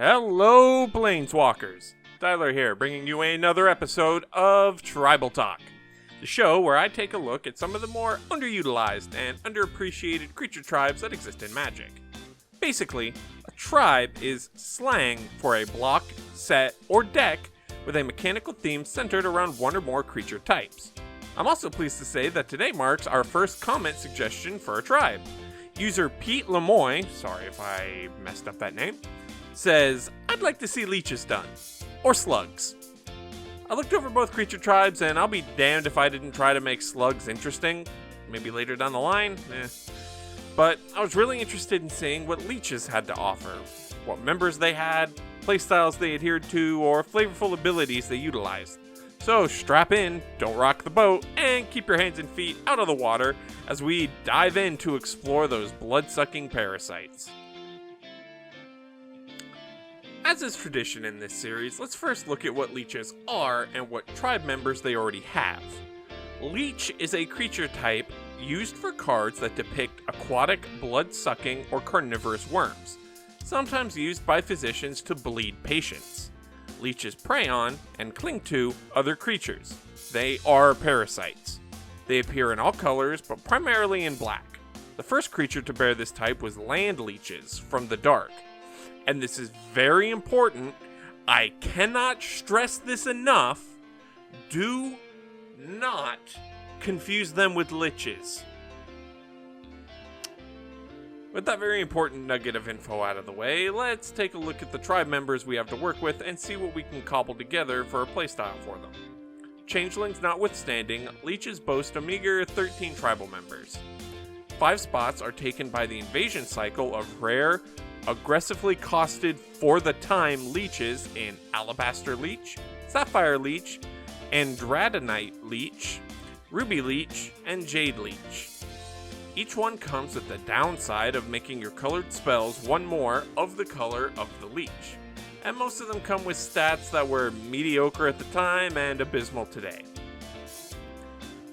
Hello, Planeswalkers! Tyler here, bringing you another episode of Tribal Talk, the show where I take a look at some of the more underutilized and underappreciated creature tribes that exist in Magic. Basically, a tribe is slang for a block, set, or deck with a mechanical theme centered around one or more creature types. I'm also pleased to say that today marks our first comment suggestion for a tribe. User Pete Lemoy, sorry if I messed up that name, says, I'd like to see leeches done. Or slugs. I looked over both creature tribes and I'll be damned if I didn't try to make slugs interesting. Maybe later down the line, But I was really interested in seeing what leeches had to offer, what members they had, playstyles they adhered to, or flavorful abilities they utilized. So strap in, don't rock the boat, and keep your hands and feet out of the water as we dive in to explore those blood-sucking parasites. As is tradition in this series, let's first look at what leeches are and what tribe members they already have. Leech is a creature type used for cards that depict aquatic, blood-sucking, or carnivorous worms, sometimes used by physicians to bleed patients. Leeches prey on and cling to other creatures. They are parasites. They appear in all colors, but primarily in black. The first creature to bear this type was land leeches from the dark. And this is very important. I cannot stress this enough. Do not confuse them with liches. With that very important nugget of info out of the way, let's take a look at the tribe members we have to work with and see what we can cobble together for a playstyle for them. Changelings notwithstanding, leeches boast a meager 13 tribal members. 5 spots are taken by the invasion cycle of rare, aggressively costed for the time leeches in Alabaster Leech, Sapphire Leech, Andradonite Leech, Ruby Leech, and Jade Leech. Each one comes with the downside of making your colored spells one more of the color of the leech, and most of them come with stats that were mediocre at the time and abysmal today.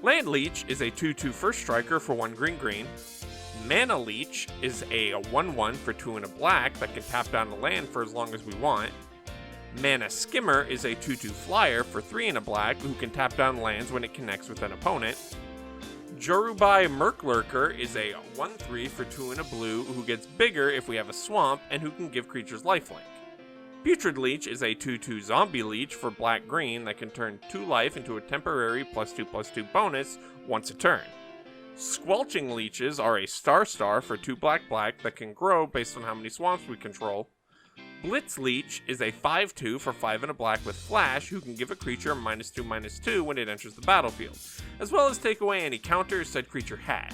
Land Leech is a 2/2 first striker for 1 green. Mana Leech is a 1/1 for 2 and a black that can tap down a land for as long as we want. Mana Skimmer is a 2/2 flyer for 3 and a black who can tap down lands when it connects with an opponent. Jorubai Murklurker is a 1/3 for 2 and a blue who gets bigger if we have a swamp and who can give creatures lifelink. Putrid Leech is a 2/2 zombie leech for black-green that can turn 2 life into a temporary +2/+2 bonus once a turn. Squelching Leeches are a star for 2 black that can grow based on how many swamps we control. Blitz Leech is a 5/2 for 5 and a black with flash who can give a creature -2/2 when it enters the battlefield, as well as take away any counters said creature had.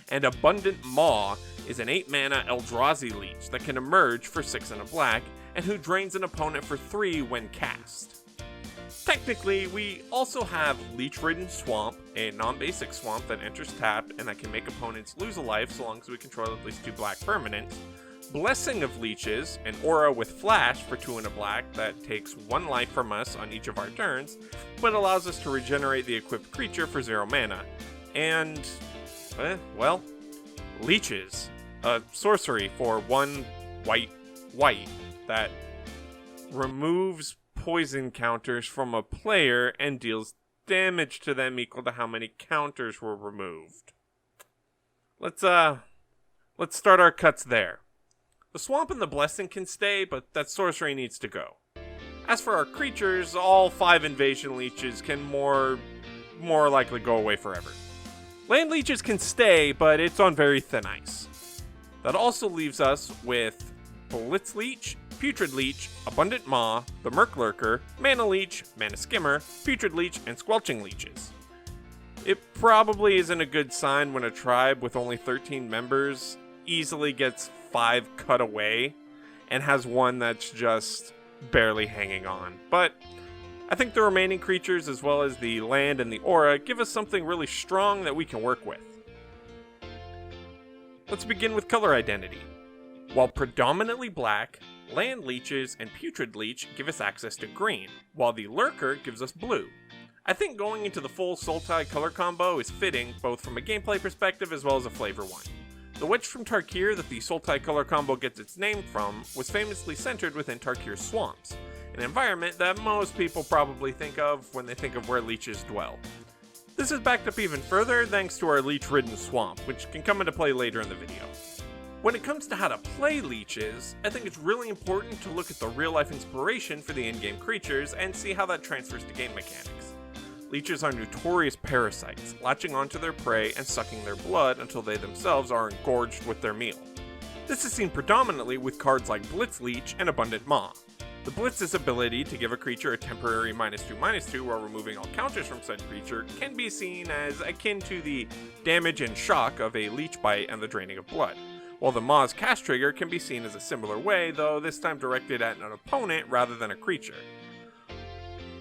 And Abundant Maw is an 8 mana Eldrazi Leech that can emerge for 6 and a black and who drains an opponent for 3 when cast. Technically, we also have Leech-Ridden Swamp, a non-basic swamp that enters tapped and that can make opponents lose a life so long as we control at least 2 black permanents. Blessing of Leeches, an aura with flash for 2 and a black that takes 1 life from us on each of our turns, but allows us to regenerate the equipped creature for 0 mana. And, Leeches, a sorcery for 1 white that removes poison counters from a player and deals damage to them equal to how many counters were removed. Let's start our cuts there. The swamp and the blessing can stay, but that sorcery needs to go. As for our creatures, all 5 invasion leeches can more likely go away forever. Land leeches can stay, but it's on very thin ice. That also leaves us with Blitz Leech, Putrid Leech, Abundant Maw, the Murklurker, Mana Leech, Mana Skimmer, Putrid Leech, and Squelching Leeches. It probably isn't a good sign when a tribe with only 13 members easily gets 5 cut away and has one that's just barely hanging on. But I think the remaining creatures as well as the land and the aura give us something really strong that we can work with. Let's begin with color identity. While predominantly black, Land Leeches and Putrid Leech give us access to green, while the Lurker gives us blue. I think going into the full Sultai color combo is fitting, both from a gameplay perspective as well as a flavor one. The witch from Tarkir that the Sultai color combo gets its name from was famously centered within Tarkir's swamps, an environment that most people probably think of when they think of where leeches dwell. This is backed up even further thanks to our leech-ridden swamp, which can come into play later in the video. When it comes to how to play leeches, I think it's really important to look at the real-life inspiration for the in-game creatures and see how that transfers to game mechanics. Leeches are notorious parasites, latching onto their prey and sucking their blood until they themselves are engorged with their meal. This is seen predominantly with cards like Blitz Leech and Abundant Maw. The Blitz's ability to give a creature a temporary -2/-2 while removing all counters from said creature can be seen as akin to the damage and shock of a leech bite and the draining of blood, while the Maw's cast trigger can be seen as a similar way, though this time directed at an opponent rather than a creature.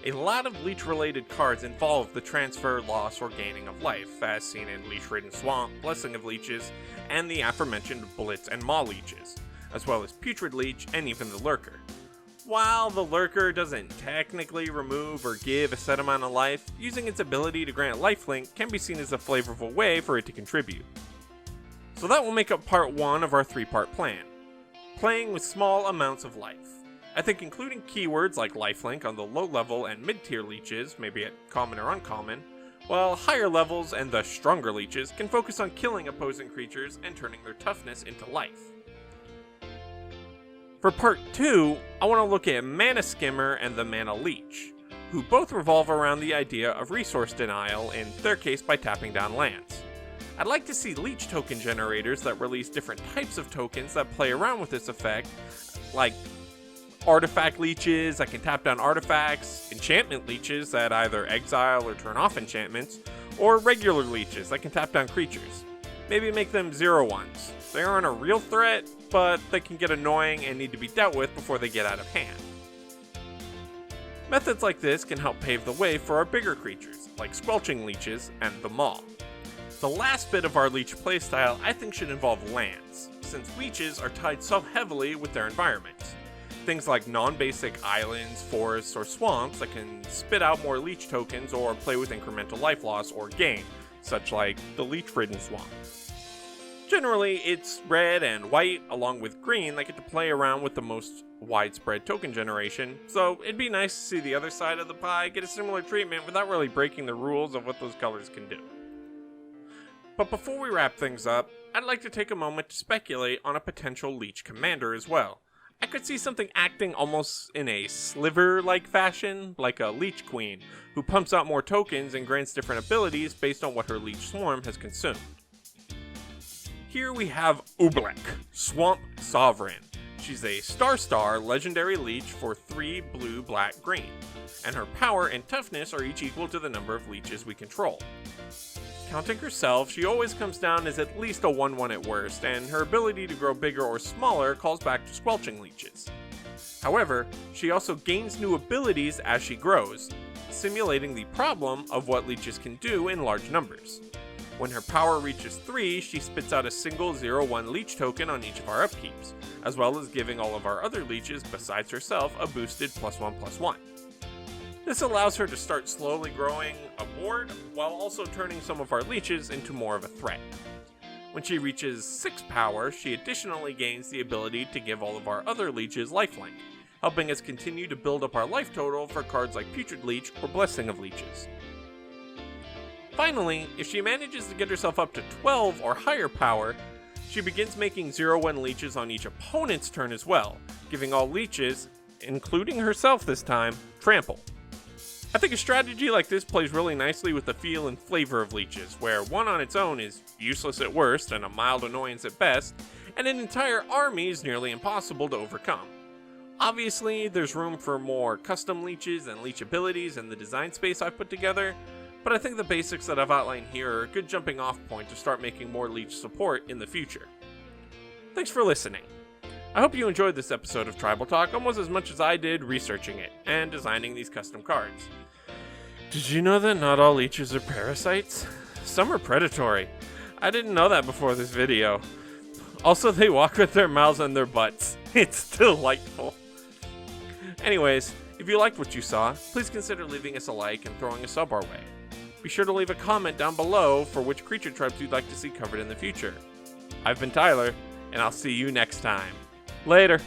A lot of leech-related cards involve the transfer, loss, or gaining of life, as seen in Leech-ridden Swamp, Blessing of Leeches, and the aforementioned Blitz and Maw Leeches, as well as Putrid Leech and even the Lurker. While the Lurker doesn't technically remove or give a set amount of life, using its ability to grant lifelink can be seen as a flavorful way for it to contribute. So that will make up part 1 of our 3-part plan, playing with small amounts of life. I think including keywords like lifelink on the low level and mid-tier leeches, maybe at common or uncommon, while higher levels and the stronger leeches can focus on killing opposing creatures and turning their toughness into life. For part 2, I want to look at Mana Skimmer and the Mana Leech, who both revolve around the idea of resource denial, in their case by tapping down lands. I'd like to see leech token generators that release different types of tokens that play around with this effect, like artifact leeches that can tap down artifacts, enchantment leeches that either exile or turn off enchantments, or regular leeches that can tap down creatures. Maybe make them 0/1s. They aren't a real threat, but they can get annoying and need to be dealt with before they get out of hand. Methods like this can help pave the way for our bigger creatures, like Squelching Leeches and the Maw. The last bit of our leech playstyle I think should involve lands, since leeches are tied so heavily with their environments. Things like non-basic islands, forests, or swamps that can spit out more leech tokens or play with incremental life loss or gain, such like the leech-ridden swamp. Generally, it's red and white along with green that get to play around with the most widespread token generation, so it'd be nice to see the other side of the pie get a similar treatment without really breaking the rules of what those colors can do. But before we wrap things up, I'd like to take a moment to speculate on a potential leech commander as well. I could see something acting almost in a sliver-like fashion, like a leech queen, who pumps out more tokens and grants different abilities based on what her leech swarm has consumed. Here we have Oobleck, Swamp Sovereign. She's a star legendary leech for 3 blue, black, green, and her power and toughness are each equal to the number of leeches we control. Counting herself, she always comes down as at least a 1/1 at worst, and her ability to grow bigger or smaller calls back to Squelching Leeches. However, she also gains new abilities as she grows, simulating the problem of what leeches can do in large numbers. When her power reaches 3, she spits out a single 0/1 leech token on each of our upkeeps, as well as giving all of our other leeches besides herself a boosted +1/+1. This allows her to start slowly growing a board, while also turning some of our leeches into more of a threat. When she reaches 6 power, she additionally gains the ability to give all of our other leeches lifelink, helping us continue to build up our life total for cards like Putrid Leech or Blessing of Leeches. Finally, if she manages to get herself up to 12 or higher power, she begins making 0/1 leeches on each opponent's turn as well, giving all leeches, including herself this time, trample. I think a strategy like this plays really nicely with the feel and flavor of leeches, where one on its own is useless at worst and a mild annoyance at best, and an entire army is nearly impossible to overcome. Obviously, there's room for more custom leeches and leech abilities in the design space I've put together, but I think the basics that I've outlined here are a good jumping off point to start making more leech support in the future. Thanks for listening. I hope you enjoyed this episode of Tribal Talk almost as much as I did researching it and designing these custom cards. Did you know that not all leeches are parasites? Some are predatory. I didn't know that before this video. Also, they walk with their mouths on their butts. It's delightful. Anyways, if you liked what you saw, please consider leaving us a like and throwing a sub our way. Be sure to leave a comment down below for which creature types you'd like to see covered in the future. I've been Tyler, and I'll see you next time. Later.